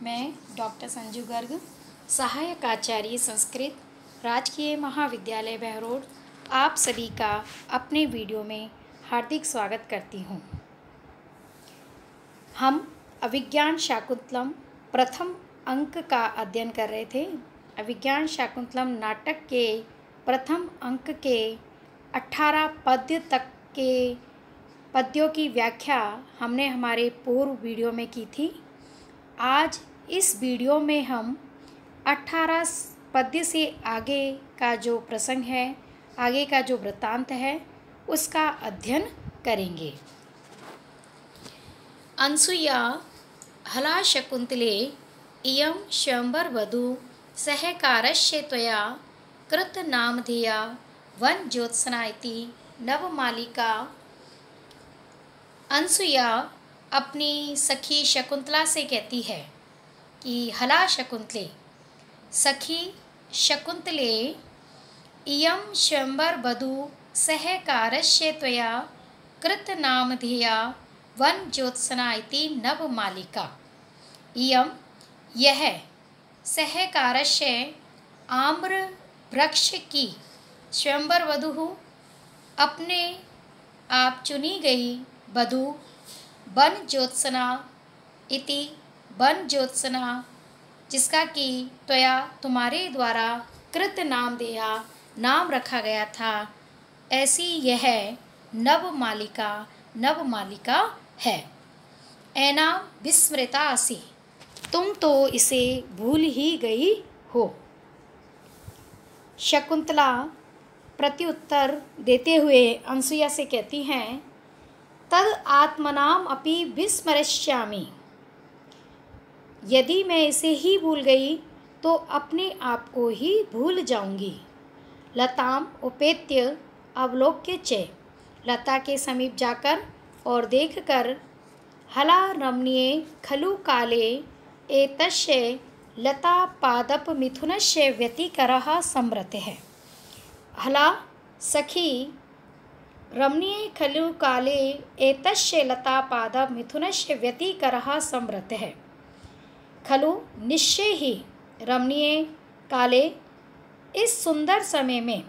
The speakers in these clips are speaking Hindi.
मैं डॉक्टर संजू गर्ग, सहायक आचार्य संस्कृत, राजकीय महाविद्यालय बहरोड, आप सभी का अपने वीडियो में हार्दिक स्वागत करती हूँ। हम अभिज्ञान शाकुंतलम प्रथम अंक का अध्ययन कर रहे थे। अभिज्ञान शाकुंतलम नाटक के प्रथम अंक के 18 पद्य तक के पद्यों की व्याख्या हमने हमारे पूर्व वीडियो में की थी। आज इस वीडियो में हम 18 पद्य से आगे का जो प्रसंग है, आगे का जो वृत्तांत है, उसका अध्ययन करेंगे। अनसूया हला शकुंतले इयं स्वयंवरवधू सहकारस्य त्वया कृतनामधेया वनज्योत्सना इति नवमालिका। अनसूया अपनी सखी शकुंतला से कहती है कि हला शकुंतले, सखी शकुंतले, इयं स्वयंवरवधू सहकारस्य त्वया कृतनामधेया वनज्योत्सना इति नवमालिका। इयं यह सहकारस्य आम्र वृक्ष की स्वयंवरवधू अपने आप चुनी गई वधू वनज्योत्सना इति वनज्योत्सना, जिसका कि त्वया तुम्हारे द्वारा कृत नामधेया नाम रखा गया था, ऐसी यह नवमालिका है। ऐना विस्मृता असि, तुम तो इसे भूल ही गई हो। शकुंतला प्रत्युत्तर देते हुए अनसूया से कहती हैं, तद आत्मनाम अपि विस्मरिष्यामि, यदि मैं इसे ही भूल गई तो अपने आप को ही भूल जाऊंगी। लताम उपेत्य अवलोक्य च, लता के समीप जाकर और देखकर, हला रमणीये खलु काले एतस्य लता पादप मिथुनस्य व्यतिकरः संवृत्तः। हला सखी, रमणीये खलु काले एतस्य लता पादप मिथुनस्य व्यतिकरः संवृत्तः। खलु निश्चय ही, रमणीय काले इस सुंदर समय में,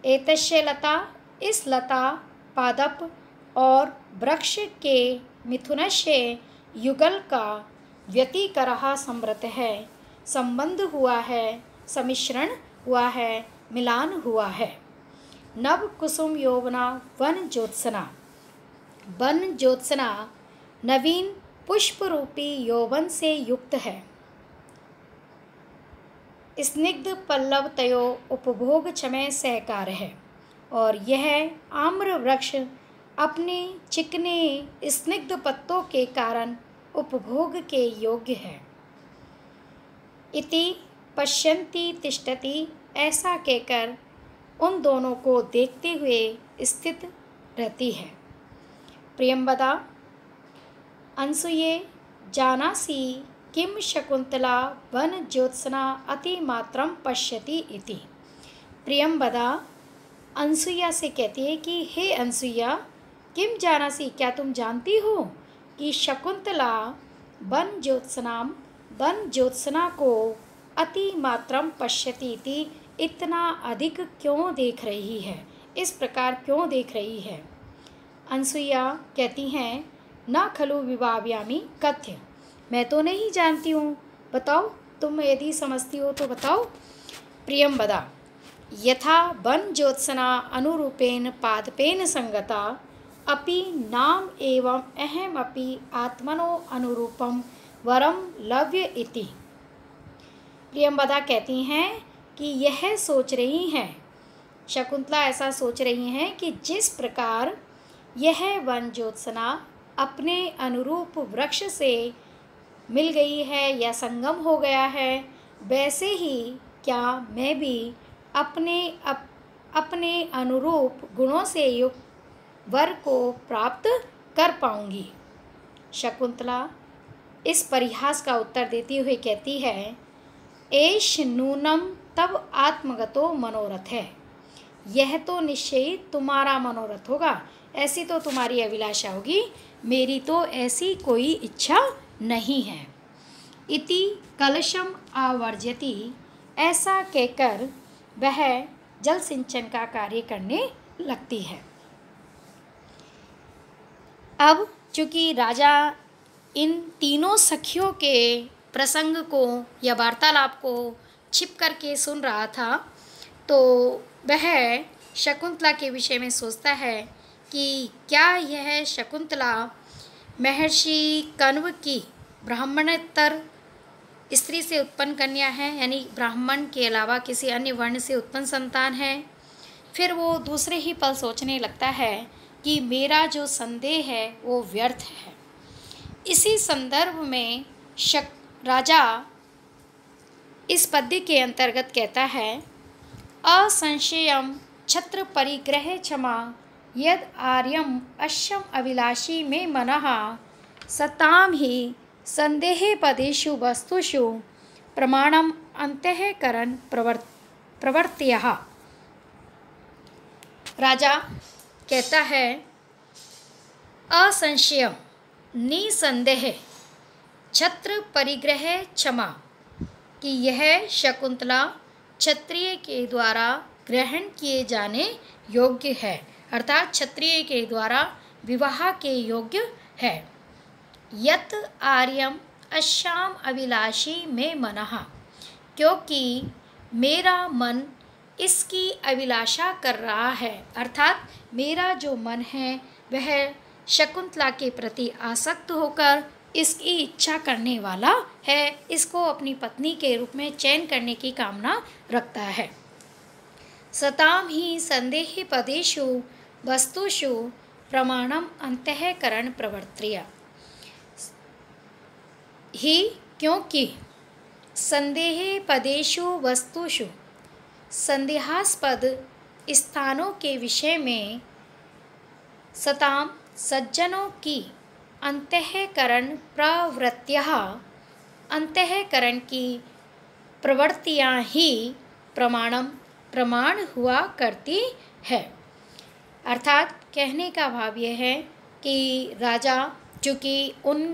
एतस्य लता इस लता पादप और वृक्ष के मिथुनस्य युगल का व्यतिकरः संवृत है, संबंध हुआ है, सम्मिश्रण हुआ है, मिलान हुआ है। नव कुसुम यौवना वन ज्योत्सना, वन ज्योत्सना नवीन पुष्प रूपी यौवन से युक्त है। स्निग्ध पल्लव तयो उपभोग क्षमय सहकार है, और यह आम्र वृक्ष अपने चिकने स्निग्ध पत्तों के कारण उपभोग के योग्य है। इति पश्यन्ति तिष्ठति, ऐसा कहकर उन दोनों को देखते हुए स्थित रहती है। प्रियंवदा अनसूये जानासि किम शकुंतला वन ज्योत्सना अतिमात्रम पश्यति इति। प्रियंवदा अनसूया से कहती है कि हे अनसूया, किम जानासि, क्या तुम जानती हो कि शकुंतला वन ज्योत्सना को अतिमात्रम पश्यति इति, इतना अधिक क्यों देख रही है, इस प्रकार क्यों देख रही है। अनसूया कहती हैं, न खलु विभाव्यामि कथ्य, मैं तो नहीं जानती हूँ, बताओ, तुम यदि समझती हो तो बताओ। प्रियंवदा यथा वन ज्योत्सना अनुरूपेण पादपेन संगता अपि नाम एवं अहम अपि आत्मनो अनुरूपम वरम लव्य इति। प्रियंवदा कहती हैं कि यह सोच रही हैं, शकुंतला ऐसा सोच रही हैं कि जिस प्रकार यह वन ज्योत्सना अपने अनुरूप वृक्ष से मिल गई है या संगम हो गया है, वैसे ही क्या मैं भी अपने अनुरूप गुणों से युक्त वर को प्राप्त कर पाऊंगी। शकुंतला इस परिहास का उत्तर देते हुए कहती है, एष नूनम तब आत्मगतो मनोरथ है, यह तो निश्चय तुम्हारा मनोरथ होगा, ऐसी तो तुम्हारी अभिलाषा होगी, मेरी तो ऐसी कोई इच्छा नहीं है। इति कलशम आवर्जति, ऐसा कहकर वह जल सिंचन का कार्य करने लगती है। अब चूँकि राजा इन तीनों सखियों के प्रसंग को या वार्तालाप को छिप करके सुन रहा था, तो वह शकुंतला के विषय में सोचता है कि क्या यह शकुंतला महर्षि कण्व की ब्राह्मणेतर स्त्री से उत्पन्न कन्या है, यानी ब्राह्मण के अलावा किसी अन्य वर्ण से उत्पन्न संतान है। फिर वो दूसरे ही पल सोचने लगता है कि मेरा जो संदेह है वो व्यर्थ है। इसी संदर्भ में राजा इस पद्य के अंतर्गत कहता है, असंशयम छत्र परिग्रह क्षमा यद आर्यम अश्यम अभिलाषी में मनः सताम ही संदेह पदेषु वस्तुषु प्रमाणम अंतःकरण प्रवर्त्यः। राजा कहता है, असंशय निसंदेह छत्र परिग्रह क्षमा, कि यह शकुंतला क्षत्रिय के द्वारा ग्रहण किए जाने योग्य है, अर्थात क्षत्रिय के द्वारा विवाह के योग्य है। यत आर्यम अश्याम अभिलाषी में मनः, क्योंकि मेरा मन इसकी अभिलाषा कर रहा है, अर्थात मेरा जो मन है वह शकुंतला के प्रति आसक्त होकर इसकी इच्छा करने वाला है, इसको अपनी पत्नी के रूप में चयन करने की कामना रखता है। सताम ही संदेह पदेषु वस्तुषु प्रमाणम अंतःकरण प्रवर्त्य, ही क्योंकि संदेह पदेषु वस्तुषु संदेहास्पद स्थानों के विषय में सताम सज्जनों की अंतःकरण प्रवृत्तियाः, अंतःकरण की प्रवृत्तियाँ ही प्रमाण हुआ करती है। अर्थात कहने का भाव यह है कि राजा चूँकि उन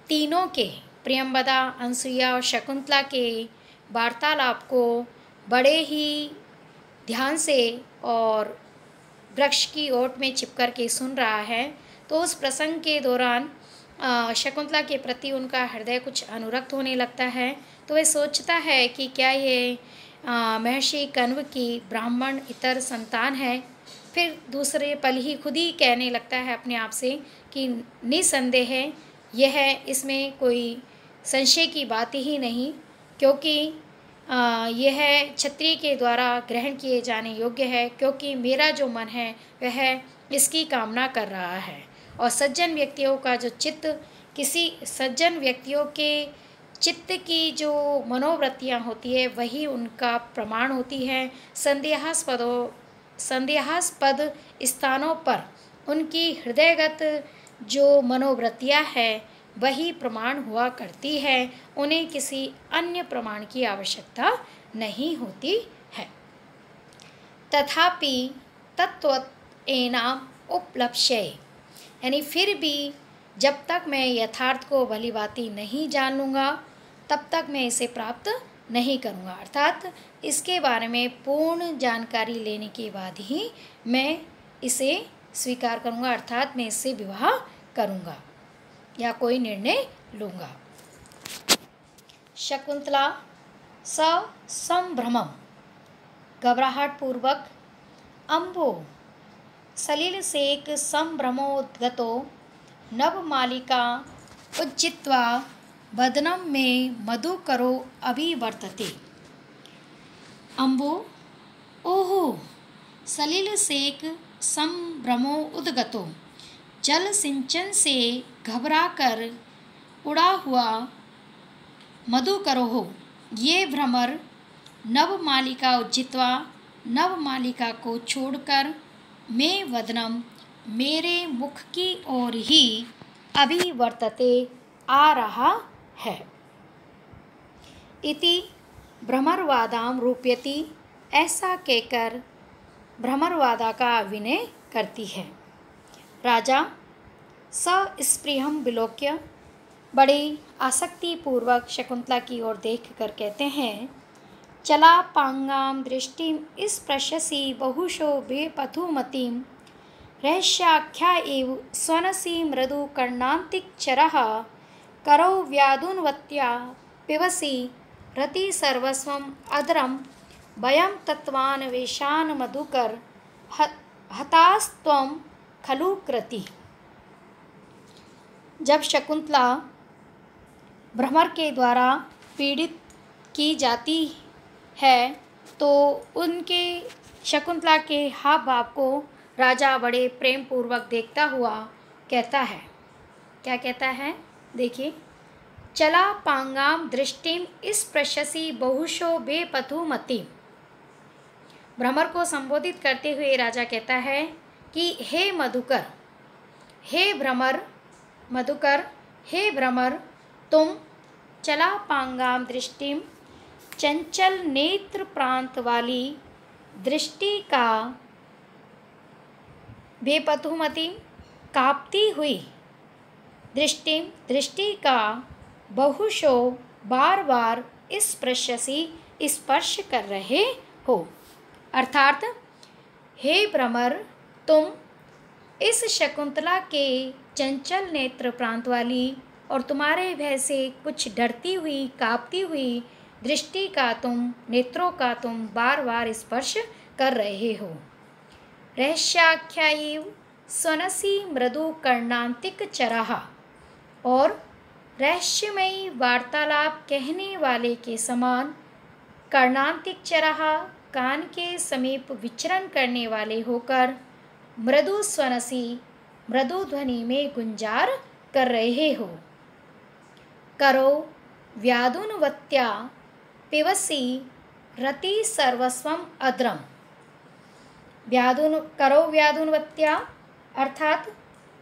तीनों के प्रियंवदा, अनसुईया और शकुंतला के वार्तालाप को बड़े ही ध्यान से और वृक्ष की ओट में छिपकर के सुन रहा है, तो उस प्रसंग के दौरान शकुंतला के प्रति उनका हृदय कुछ अनुरक्त होने लगता है। तो वह सोचता है कि क्या ये महर्षि कण्व की ब्राह्मण इतर संतान है। फिर दूसरे पल ही खुद ही कहने लगता है अपने आप से कि निसंदेह यह इसमें कोई संशय की बात ही नहीं, क्योंकि यह क्षत्रिय के द्वारा ग्रहण किए जाने योग्य है, क्योंकि मेरा जो मन है वह इसकी कामना कर रहा है। और सज्जन व्यक्तियों का जो चित्त, किसी सज्जन व्यक्तियों के चित्त की जो मनोवृत्तियाँ होती है वही उनका प्रमाण होती है। संदेहास्पद स्थानों पर उनकी हृदयगत जो मनोवृत्तियाँ है वही प्रमाण हुआ करती है, उन्हें किसी अन्य प्रमाण की आवश्यकता नहीं होती है। तथापि तत्त्वएनाम उपलक्ष्ये, यानी फिर भी जब तक मैं यथार्थ को भलीभांति नहीं जान लूँगा तब तक मैं इसे प्राप्त नहीं करूँगा। अर्थात इसके बारे में पूर्ण जानकारी लेने के बाद ही मैं इसे स्वीकार करूँगा, अर्थात मैं इससे विवाह करूँगा या कोई निर्णय लूँगा। शकुंतला संभ्रमम, घबराहट पूर्वक, अम्बो सलिलसेक संभ्रमोद्गतो नवमालिका उज्जित्वा वदनं में मधुकरो अभिवर्तते। अम्बो ओहो सलिलसेक संभ्रमो उद्गतो, जल सिंचन से घबराकर उड़ा हुआ मधुकरोः, ये भ्रमर नवमालिका उज्जित्वा, नवमालिका को छोड़कर, मैं वदनम मेरे मुख की ओर ही अभिवर्तते आ रहा है। इति भ्रमरवादाम रूपयति, ऐसा कहकर भ्रमरवादा का अभिनय करती है। राजा सस्पृहं विलोक्य बड़ी आसक्ति पूर्वक शकुंतला की ओर देख कर कहते हैं, चला पांगाम दृष्टिम स्पृशसि बहुशो बेपथुमतीम रहस्याख्या एव स्वनसि मृदु कर्णान्तिक्चरः करौ व्याधुन्वत्या पिबसि रति सर्वस्वम् अदरं वयं तत्त्वान्वेषान् मधुकर हतास्त्वं खलु कृति। जब शकुंतला भ्रमर के द्वारा पीड़ित की जाती है तो उनके शकुंतला के हाव भाव को राजा बड़े प्रेम पूर्वक देखता हुआ कहता है। क्या कहता है? देखिए, चला पांगाम दृष्टिम स्पृशसि बहुशो बेपथुमतीम। भ्रमर को संबोधित करते हुए राजा कहता है कि हे मधुकर, हे भ्रमर, मधुकर, हे भ्रमर, तुम चला पांगाम दृष्टिम, चंचल नेत्र प्रांत वाली दृष्टि का, बेपथुमती कांपती हुई दृष्टि, दृष्टि का बहुशो बार बार स्पृशसि स्पर्श कर रहे हो। अर्थात हे भ्रमर, तुम इस शकुंतला के चंचल नेत्र प्रांत वाली और तुम्हारे भय से कुछ डरती हुई कांपती हुई दृष्टि का, तुम नेत्रों का तुम बार बार स्पर्श कर रहे हो। रहस्याख्यायीव स्वनसि मृदु कर्णांतिक चरः, और रहस्यमयी वार्तालाप कहने वाले के समान कर्णांतिक चरः, कान के समीप विचरण करने वाले होकर मृदु स्वनसी, मृदु ध्वनि में गुंजार कर रहे हो। करो व्याधुन्वत्या पिबसि रति सर्वस्वम अद्रम। करो व्याधुन्वत्या अर्थात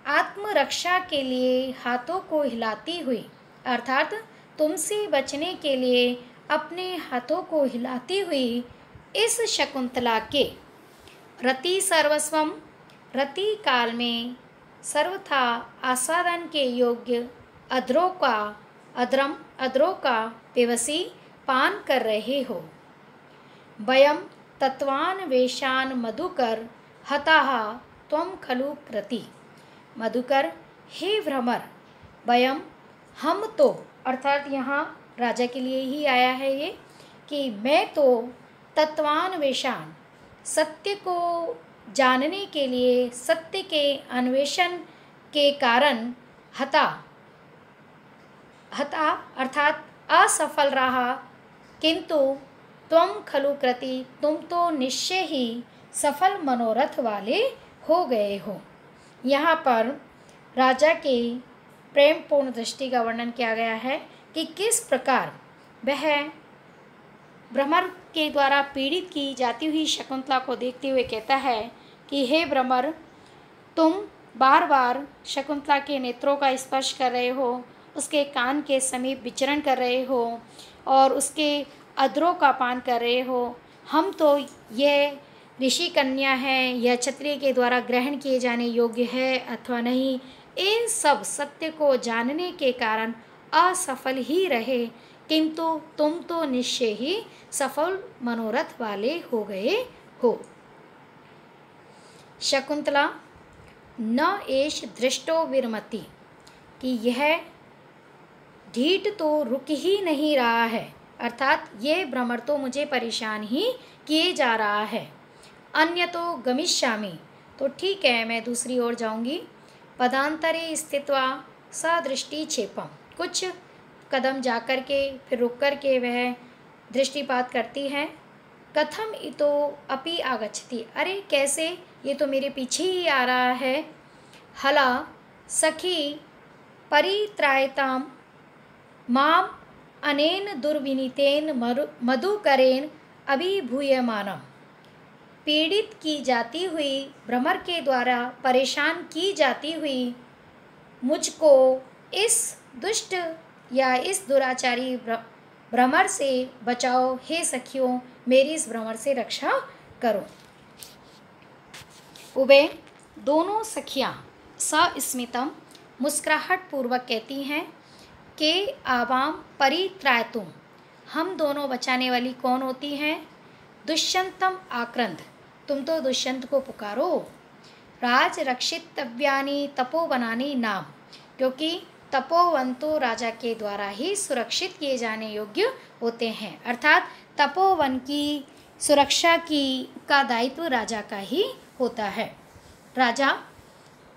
आत्मरक्षा के लिए हाथों को हिलाती हुई, अर्थात तुमसे बचने के लिए अपने हाथों को हिलाती हुई इस शकुंतला के रति सर्वस्वम, रति काल में सर्वथा आस्वादन के योग्य अद्रों का, अद्रों का पिबसि पान कर रहे हो। वयम तत्त्वान्वेषान् मधुकर हताः त्वं खलु कृति। मधुकर, हे भ्रमर, वयम, हम तो, अर्थात यहाँ राजा के लिए ही आया है ये, कि मैं तो तत्वान्वेषान्, सत्य को जानने के लिए, सत्य के अन्वेषण के कारण हता अर्थात असफल रहा, किंतु त्वं खलु कृति, तुम तो निश्चय ही सफल मनोरथ वाले हो गए हो। यहाँ पर राजा के प्रेम पूर्ण दृष्टि का वर्णन किया गया है कि किस प्रकार वह भ्रमर के द्वारा पीड़ित की जाती हुई शकुंतला को देखते हुए कहता है कि हे भ्रमर, तुम बार बार शकुंतला के नेत्रों का स्पर्श कर रहे हो, उसके कान के समीप विचरण कर रहे हो और उसके अधरों का पान कर रहे हो। हम तो यह ऋषि कन्या है, यह क्षत्रिय के द्वारा ग्रहण किए जाने योग्य है अथवा नहीं, इन सब सत्य को जानने के कारण असफल ही रहे, किंतु तुम तो निश्चय ही सफल मनोरथ वाले हो गए हो। शकुंतला न एष दृष्टो विरमति, कि यह ढीठ तो रुक ही नहीं रहा है, अर्थात ये भ्रमर तो मुझे परेशान ही किए जा रहा है। अन्य तो गमिष्यामि, तो ठीक है मैं दूसरी ओर जाऊंगी। पदांतरे स्थित्वा सदृष्टि क्षेपम, कुछ कदम जाकर के फिर रुक कर के वह दृष्टिपात करती है। कथम इतो अपि आगच्छति, अरे कैसे, ये तो मेरे पीछे ही आ रहा है। हला सखी परित्रायताम माम अनेन दुर्विनीतेन मधुकरेण अभिभूयमानम, पीड़ित की जाती हुई, भ्रमर के द्वारा परेशान की जाती हुई मुझको इस दुष्ट या इस दुराचारी भ्रमर से बचाओ। हे सखियों, मेरी इस भ्रमर से रक्षा करो। उबे दोनों सखियाँ सस्मितम, मुस्कुराहट पूर्वक कहती हैं के आवाम परित्रायतुम, हम दोनों बचाने वाली कौन होती हैं? दुष्यंतम आक्रंद, तुम तो दुष्यंत को पुकारो। राज रक्षितव्यानि तपोवनानि नाम, क्योंकि तपोवन तो राजा के द्वारा ही सुरक्षित किए जाने योग्य होते हैं, अर्थात तपोवन की सुरक्षा की का दायित्व राजा का ही होता है। राजा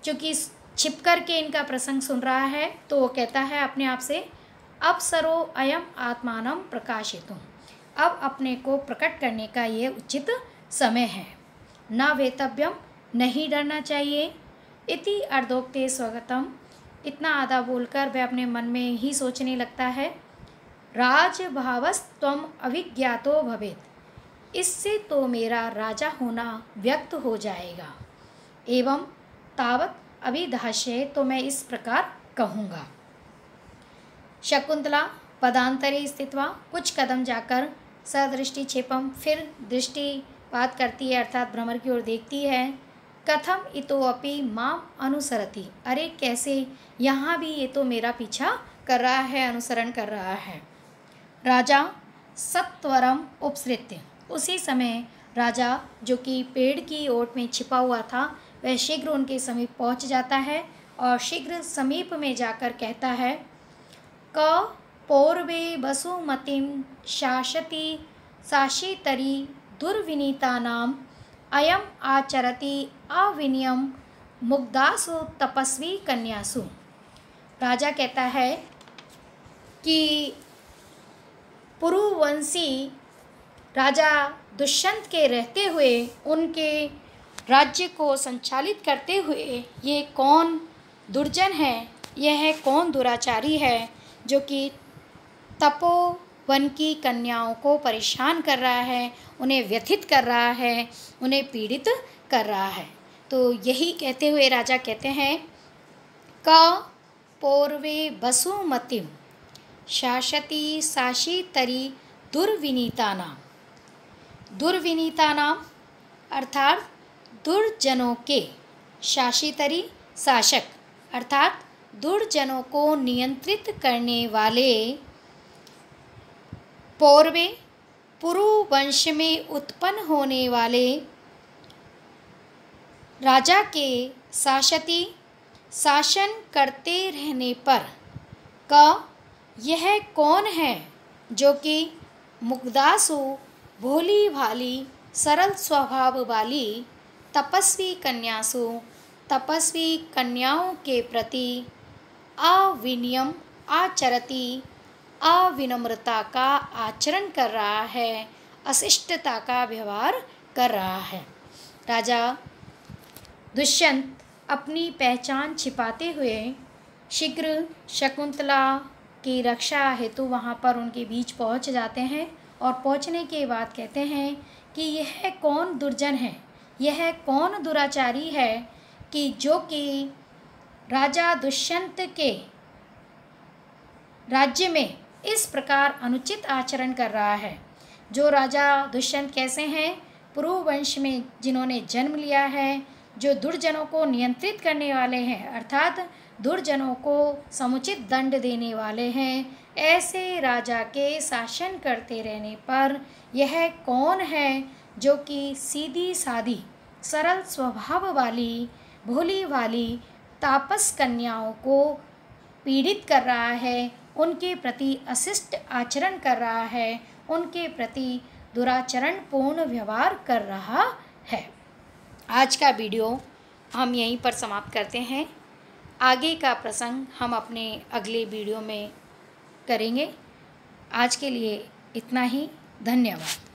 चूँकि छिप कर के इनका प्रसंग सुन रहा है तो वो कहता है अपने आप से, अवसरो अयम आत्मानं प्रकाशितुम, अब अपने को प्रकट करने का ये उचित समय है। न वेतव्यम, नहीं डरना चाहिए। इति अर्धोक्ते स्वगतम, इतना आधा बोलकर वह अपने मन में ही सोचने लगता है, राजभावस्त्वम अभिज्ञातो भवेत्, इससे तो मेरा राजा होना व्यक्त हो जाएगा। एवं तावत अभिधाष्ये, तो मैं इस प्रकार कहूँगा। शकुंतला पदांतरे स्थित्वा, कुछ कदम जाकर सदृष्टि क्षेपम, फिर दृष्टिपात करती है अर्थात भ्रमर की ओर देखती है। कथम इतोपि माम अनुसरति, अरे कैसे, यहाँ भी ये तो मेरा पीछा कर रहा है, अनुसरण कर रहा है। राजा सत्वरम उपसृत्य, उसी समय राजा जो कि पेड़ की ओट में छिपा हुआ था वह शीघ्र उनके समीप पहुँच जाता है और शीघ्र समीप में जाकर कहता है, क पौर्वे वसुमतिं शासति शासितरी दुर्विनीतानाम अयम आचरति अविनियम मुग्धासु तपस्वी कन्यासु। राजा कहता है कि पुरुवंशी राजा दुष्यंत के रहते हुए उनके राज्य को संचालित करते हुए ये कौन दुर्जन है, यह कौन दुराचारी है जो कि तपोवन की कन्याओं को परेशान कर रहा है, उन्हें व्यथित कर रहा है, उन्हें पीड़ित कर रहा है। तो यही कहते हुए राजा कहते हैं, क पौर्वे वसुमतिम शासति शासितरी दुर्विनीतानाम, दुर्विनीतानाम अर्थात दुर्जनों के, शासितरी शासक अर्थात दुर्जनों को नियंत्रित करने वाले, पौर्वे पुरु वंश में उत्पन्न होने वाले राजा के शासति शासन करते रहने पर का यह कौन है जो कि मुग्धासु भोली भाली सरल स्वभाव वाली तपस्वी कन्यासु, तपस्वी कन्याओं के प्रति अविनियम आचरति, अविनम्रता का आचरण कर रहा है, अशिष्टता का व्यवहार कर रहा है। राजा दुष्यंत अपनी पहचान छिपाते हुए शीघ्र शकुंतला की रक्षा हेतु वहाँ पर उनके बीच पहुँच जाते हैं और पहुँचने के बाद कहते हैं कि यह कौन दुर्जन है, यह कौन दुराचारी है कि जो कि राजा दुष्यंत के राज्य में इस प्रकार अनुचित आचरण कर रहा है। जो राजा दुष्यंत कैसे हैं? पुरु वंश में जिन्होंने जन्म लिया है, जो दुर्जनों को नियंत्रित करने वाले हैं अर्थात दुर्जनों को समुचित दंड देने वाले हैं, ऐसे राजा के शासन करते रहने पर यह कौन है जो कि सीधी सादी सरल स्वभाव वाली भोली वाली तापस कन्याओं को पीड़ित कर रहा है, उनके प्रति अशिष्ट आचरण कर रहा है, उनके प्रति दुराचरण पूर्ण व्यवहार कर रहा है। आज का वीडियो हम यहीं पर समाप्त करते हैं। आगे का प्रसंग हम अपने अगले वीडियो में करेंगे। आज के लिए इतना ही। धन्यवाद।